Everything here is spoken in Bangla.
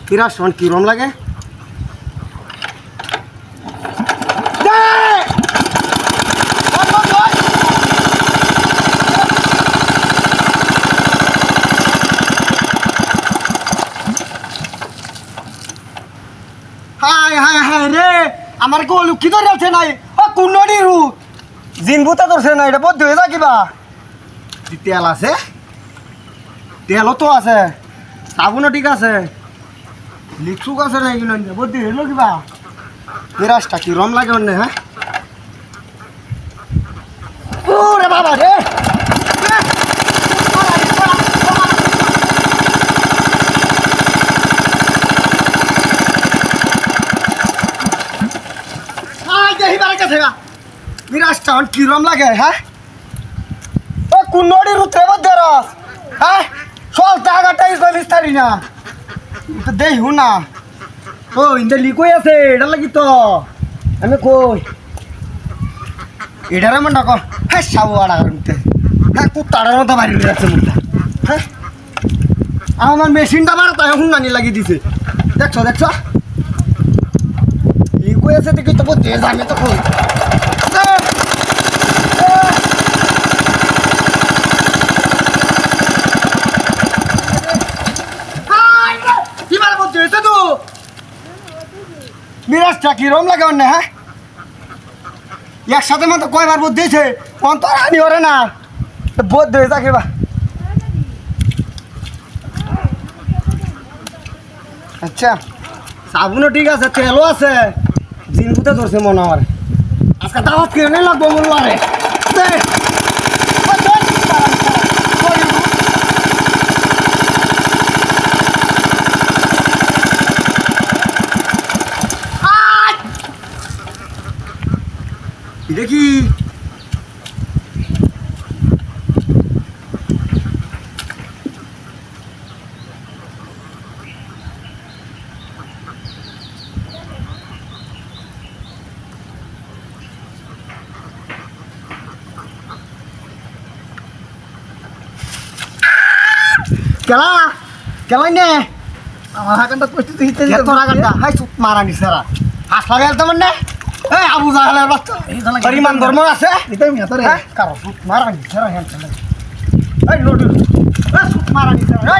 বিরাট সমান কিরম লাগে রে আমার গোল কি ধরে আছে নাই ও কুন্নড়ি রু জিনবুতা ধরছে না এটা বদ্ধ হয়ে কিবা তেল আছে তেলও তো আছে সাবুনও ঠিক আছে লিপসুক আছে না এগুলো বদ্ধ হইলো কিবা বিরাজটা কিরম লাগে অন্য হ্যাঁ ওরে বাবা রে বিরাজটা কিরম লাগে হ্যাঁ ও কুন্নড়ি রুতে মধ্যে রস হ্যাঁ চল টাকাটা বিস্তারি না তো দেই হু না ও ইন্দা লিকই আছে এটা লাগি তো আমি কই এটার মন ডাক হ্যাঁ সাবু আড়া করতে হ্যাঁ কুত্তাড়ার মতো বাড়ি যাচ্ছে মুখটা হ্যাঁ আমার মেশিনটা বাড়াতে হুন্নানি লাগিয়ে দিছে দেখছো দেখছো লিকই আছে দেখি তো বলতে জানি তো কই বিরাজটা কিরম লাগে অন্য হ্যাঁ একসাথে মতো কয়বার বোধ দিয়েছে অন্তর আনি ওরে না বোধ দিয়ে যাকে বা আচ্ছা সাবুনও ঠিক আছে তেলও আছে জিনগুতে ধরছে মনে আমার আজকে দাওয়াত কিনে লাগবো মনে আরে দেখি কেলা কেলাই নে আমার হাকানটা কষ্ট দিতে তোর আগানটা হাই সুত মারানি সারা হাস লাগাই তেমন না এই আবু জাহালের বাচ্চা পরিমাণ ধর্ম আছে এটাই মেয়ে তোরে কারো সুত মারানি সারা হ্যাঁ এই লোড সুত মারানি সারা